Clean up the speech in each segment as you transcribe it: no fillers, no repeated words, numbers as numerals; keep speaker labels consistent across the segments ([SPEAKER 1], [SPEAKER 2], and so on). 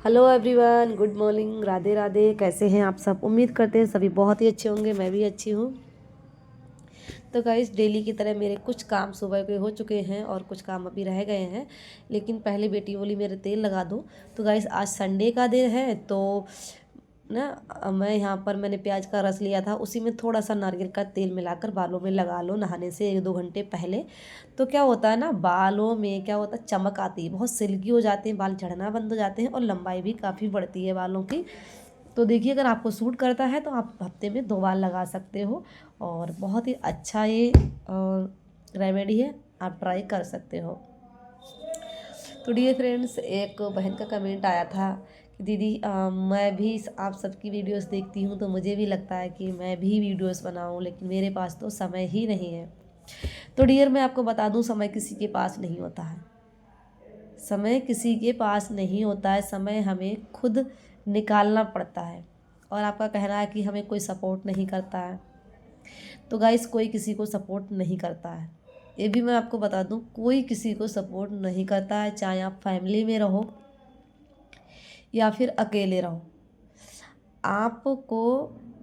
[SPEAKER 1] Hello everyone, good morning, Radhe Radhe. कैसे हैं आप सब? उम्मीद करते हैं सभी बहुत ही अच्छे होंगे। मैं भी अच्छी हूँ। तो गाइस, डेली की तरह मेरे कुछ काम सुबह के हो चुके हैं और कुछ काम अभी रह गए हैं। लेकिन पहले बेटी बोली मेरे तेल लगा दो। तो गाइस, आज संडे का दिन है तो ना मैं यहाँ पर मैंने प्याज का रस लिया था, उसी में थोड़ा सा नारियल का तेल मिलाकर बालों में लगा लो नहाने से 1-2 घंटे पहले। तो क्या होता है ना, बालों में क्या होता है, चमक आती है, बहुत सिल्की हो जाते हैं बाल, झड़ना बंद हो जाते हैं और लंबाई भी काफ़ी बढ़ती है बालों की। तो देखिए, अगर आपको सूट करता है तो आप हफ्ते में 2 बार लगा सकते हो और बहुत ही अच्छा ये रेमेडी है, आप ट्राई कर सकते हो। तो डियर फ्रेंड्स, एक बहन का कमेंट आया था कि दीदी मैं भी आप सबकी वीडियोस देखती हूँ तो मुझे भी लगता है कि मैं भी वीडियोस बनाऊँ, लेकिन मेरे पास तो समय ही नहीं है। तो डियर, मैं आपको बता दूँ, समय किसी के पास नहीं होता है। समय किसी के पास नहीं होता है, समय हमें खुद निकालना पड़ता है। और आपका कहना है कि हमें कोई सपोर्ट नहीं करता है। तो गाइस, कोई किसी को सपोर्ट नहीं करता है, ये भी मैं आपको बता दूं, कोई किसी को सपोर्ट नहीं करता है। चाहे आप फैमिली में रहो या फिर अकेले रहो, आपको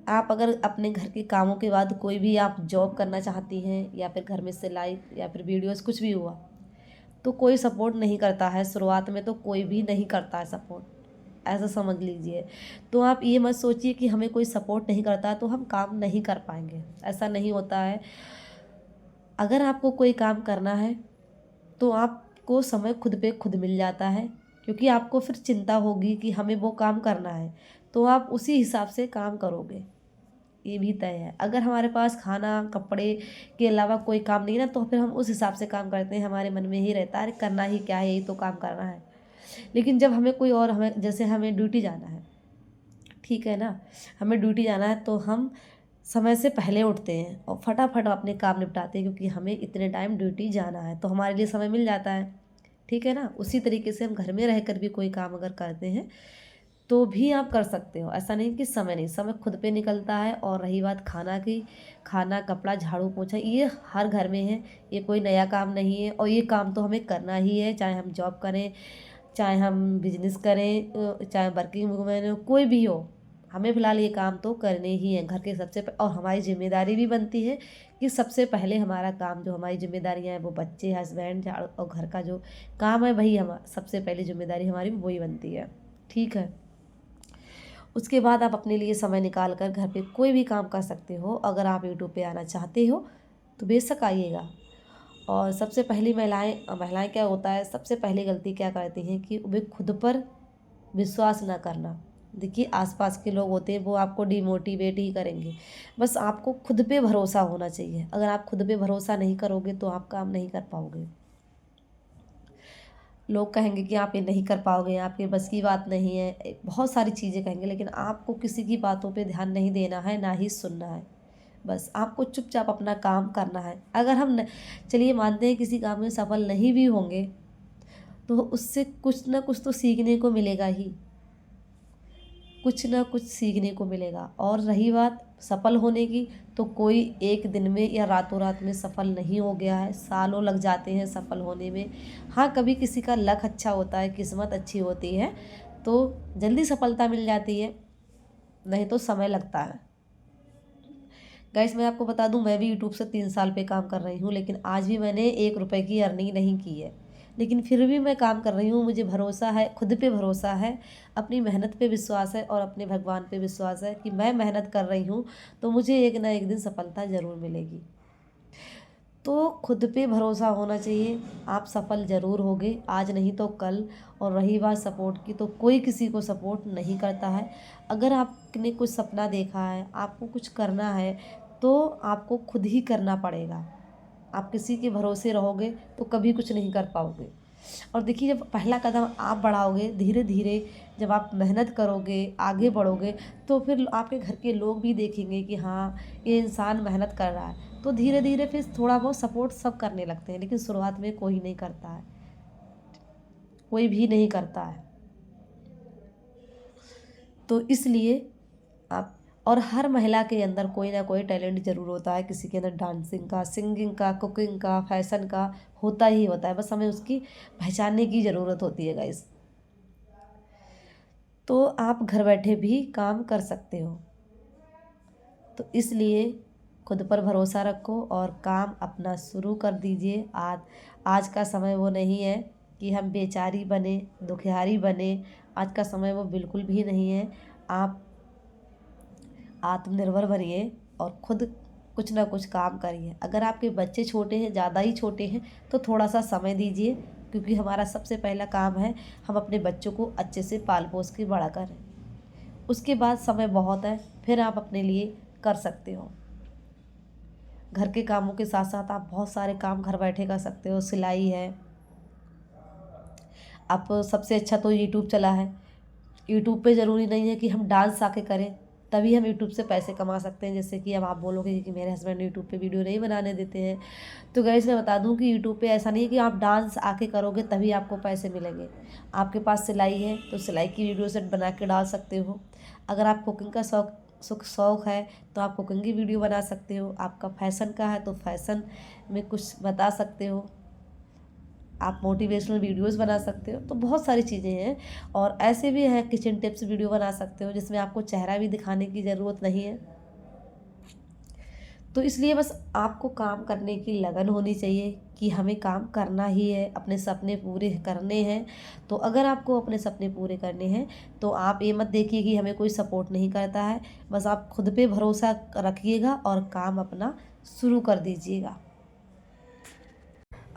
[SPEAKER 1] आप अगर अपने घर के कामों के बाद कोई भी आप जॉब करना चाहती हैं या फिर घर में सिलाई या फिर वीडियोस कुछ भी हुआ, तो कोई सपोर्ट नहीं करता है। शुरुआत में तो कोई भी नहीं करता है सपोर्ट, ऐसा समझ लीजिए। तो आप ये मत सोचिए कि हमें कोई सपोर्ट नहीं करता तो हम काम नहीं कर पाएंगे, ऐसा नहीं होता है। अगर आपको कोई काम करना है तो आपको समय खुद पे खुद मिल जाता है, क्योंकि आपको फिर चिंता होगी कि हमें वो काम करना है, तो आप उसी हिसाब से काम करोगे, ये भी तय है। अगर हमारे पास खाना कपड़े के अलावा कोई काम नहीं ना, तो फिर हम उस हिसाब से काम करते हैं, हमारे मन में ही रहता है अरे करना ही क्या है, यही तो काम करना है। लेकिन जब हमें कोई और, हमें जैसे हमें ड्यूटी जाना है, ठीक है ना, हमें ड्यूटी जाना है तो हम समय से पहले उठते हैं और फटाफट अपने काम निपटाते हैं, क्योंकि हमें इतने टाइम ड्यूटी जाना है तो हमारे लिए समय मिल जाता है, ठीक है ना। उसी तरीके से हम घर में रहकर भी कोई काम अगर करते हैं तो भी आप कर सकते हो, ऐसा नहीं कि समय नहीं, समय खुद पे निकलता है। और रही बात खाना की, खाना कपड़ा झाड़ू पोछा ये हर घर में है, ये कोई नया काम नहीं है और ये काम तो हमें करना ही है, चाहे हम जॉब करें, चाहे हम बिजनेस करें, चाहे वर्किंग वूमेन हो, कोई भी हो, हमें फ़िलहाल ये काम तो करने ही हैं घर के और हमारी जिम्मेदारी भी बनती है कि सबसे पहले हमारा काम, जो हमारी जिम्मेदारियां हैं वो बच्चे, हस्बैंड, झाड़ू और घर का जो काम है वही हम सबसे पहली जिम्मेदारी हमारी वही बनती है, ठीक है। उसके बाद आप अपने लिए समय निकाल कर घर पे कोई भी काम कर सकते हो। अगर आप यूट्यूब पे आना चाहते हो तो बेशक आइएगा। और सबसे पहली महिलाएं महिलाएं क्या होता है, सबसे पहली गलती क्या करती हैं कि वे खुद पर विश्वास ना करना। देखिए, आसपास के लोग होते हैं वो आपको डिमोटिवेट ही करेंगे, बस आपको खुद पे भरोसा होना चाहिए। अगर आप खुद पे भरोसा नहीं करोगे तो आप काम नहीं कर पाओगे। लोग कहेंगे कि आप ये नहीं कर पाओगे, आपके बस की बात नहीं है, बहुत सारी चीज़ें कहेंगे, लेकिन आपको किसी की बातों पे ध्यान नहीं देना है, ना ही सुनना है। बस आपको चुपचाप अपना काम करना है। अगर हम चलिए मानते हैं किसी काम में सफल नहीं भी होंगे तो उससे कुछ ना कुछ तो सीखने को मिलेगा ही, कुछ ना कुछ सीखने को मिलेगा। और रही बात सफल होने की, तो कोई एक दिन में या रातों रात में सफल नहीं हो गया है, सालों लग जाते हैं सफल होने में। हाँ, कभी किसी का लक अच्छा होता है, किस्मत अच्छी होती है तो जल्दी सफलता मिल जाती है, नहीं तो समय लगता है। गाइस, मैं आपको बता दूं, मैं भी यूट्यूब से 3 साल पे काम कर रही हूँ, लेकिन आज भी मैंने 1 रुपए की अर्निंग नहीं की है। लेकिन फिर भी मैं काम कर रही हूँ, मुझे भरोसा है, खुद पे भरोसा है, अपनी मेहनत पे विश्वास है और अपने भगवान पे विश्वास है कि मैं मेहनत कर रही हूँ तो मुझे एक ना एक दिन सफलता ज़रूर मिलेगी। तो खुद पे भरोसा होना चाहिए, आप सफल ज़रूर होगे, आज नहीं तो कल। और रही बात सपोर्ट की, तो कोई किसी को सपोर्ट नहीं करता है। अगर आपने कुछ सपना देखा है, आपको कुछ करना है, तो आपको खुद ही करना पड़ेगा। आप किसी के भरोसे रहोगे तो कभी कुछ नहीं कर पाओगे। और देखिए, जब पहला कदम आप बढ़ाओगे, धीरे धीरे जब आप मेहनत करोगे, आगे बढ़ोगे, तो फिर आपके घर के लोग भी देखेंगे कि हाँ, ये इंसान मेहनत कर रहा है, तो धीरे धीरे फिर थोड़ा बहुत सपोर्ट सब करने लगते हैं। लेकिन शुरुआत में कोई नहीं करता है, कोई भी नहीं करता है। तो इसलिए आप, और हर महिला के अंदर कोई ना कोई टैलेंट ज़रूर होता है, किसी के अंदर डांसिंग का, सिंगिंग का, कुकिंग का, फैशन का होता ही होता है, बस हमें उसकी पहचानने की ज़रूरत होती है गाइस। तो आप घर बैठे भी काम कर सकते हो। तो इसलिए खुद पर भरोसा रखो और काम अपना शुरू कर दीजिए। आज का समय वो नहीं है कि हम बेचारी बने, दुखियारी बने। आज का समय वो बिल्कुल भी नहीं है। आप आत्मनिर्भर बनिए और खुद कुछ ना कुछ काम करिए। अगर आपके बच्चे छोटे हैं, ज़्यादा ही छोटे हैं, तो थोड़ा सा समय दीजिए, क्योंकि हमारा सबसे पहला काम है हम अपने बच्चों को अच्छे से पाल पोस के बड़ा करें। उसके बाद समय बहुत है, फिर आप अपने लिए कर सकते हो। घर के कामों के साथ साथ आप बहुत सारे काम घर बैठे कर सकते हो। सिलाई है, आप सबसे अच्छा तो यूट्यूब चला है। यूट्यूब पे ज़रूरी नहीं है कि हम डांस आके करें तभी हम यूट्यूब से पैसे कमा सकते हैं। जैसे कि अब आप बोलोगे कि मेरे हस्बैंड यूट्यूब पे वीडियो नहीं बनाने देते हैं, तो गाइस मैं बता दूं कि यूट्यूब पे ऐसा नहीं है कि आप डांस आके करोगे तभी आपको पैसे मिलेंगे। आपके पास सिलाई है तो सिलाई की वीडियो सेट बना के डाल सकते हो। अगर आप कुकिंग का शौक़ है तो आप कुकिंग की वीडियो बना सकते हो। आपका फैशन का है तो फैशन में कुछ बता सकते हो। आप मोटिवेशनल वीडियोस बना सकते हो। तो बहुत सारी चीज़ें हैं, और ऐसे भी हैं किचन टिप्स वीडियो बना सकते हो जिसमें आपको चेहरा भी दिखाने की ज़रूरत नहीं है। तो इसलिए बस आपको काम करने की लगन होनी चाहिए कि हमें काम करना ही है, अपने सपने पूरे करने हैं। तो अगर आपको अपने सपने पूरे करने हैं तो आप ये मत देखिए कि हमें कोई सपोर्ट नहीं करता है। बस आप खुद पे भरोसा रखिएगा और काम अपना शुरू कर दीजिएगा।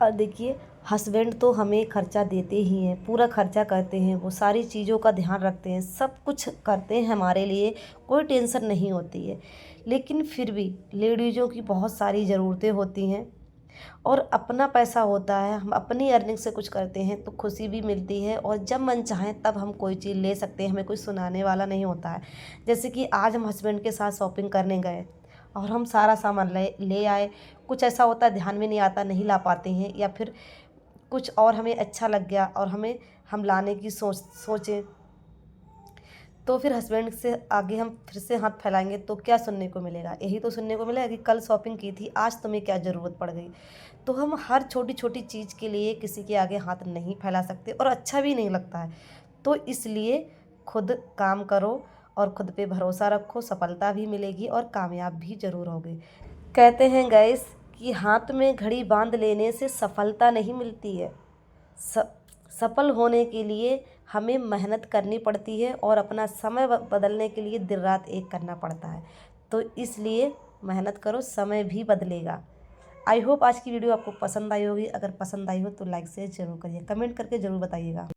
[SPEAKER 1] और देखिए, हस्बैंड तो हमें खर्चा देते ही हैं, पूरा खर्चा करते हैं, वो सारी चीज़ों का ध्यान रखते हैं, सब कुछ करते हैं हमारे लिए, कोई टेंशन नहीं होती है। लेकिन फिर भी लेडीज़ों की बहुत सारी ज़रूरतें होती हैं, और अपना पैसा होता है, हम अपनी अर्निंग से कुछ करते हैं तो खुशी भी मिलती है, और जब मन चाहे तब हम कोई चीज़ ले सकते हैं, हमें कोई सुनाने वाला नहीं होता है। जैसे कि आज हम हस्बैंड के साथ शॉपिंग करने गए और हम सारा सामान ले ले आए। कुछ ऐसा होता है ध्यान में नहीं आता, नहीं ला पाते हैं, या फिर कुछ और हमें अच्छा लग गया और हम लाने की सोचें, तो फिर हस्बैंड से आगे हम फिर से हाथ फैलाएंगे तो क्या सुनने को मिलेगा? यही तो सुनने को मिलेगा कि कल शॉपिंग की थी, आज तुम्हें क्या ज़रूरत पड़ गई। तो हम हर छोटी छोटी चीज़ के लिए किसी के आगे हाथ नहीं फैला सकते, और अच्छा भी नहीं लगता है। तो इसलिए खुद काम करो और खुद पे भरोसा रखो, सफलता भी मिलेगी और कामयाब भी ज़रूर होगे। कहते हैं गाइस कि हाथ में घड़ी बांध लेने से सफलता नहीं मिलती है। सफल होने के लिए हमें मेहनत करनी पड़ती है, और अपना समय बदलने के लिए दिन रात एक करना पड़ता है। तो इसलिए मेहनत करो, समय भी बदलेगा। आई होप आज की वीडियो आपको पसंद आई होगी। अगर पसंद आई हो तो लाइक शेयर ज़रूर करिए, कमेंट करके ज़रूर बताइएगा।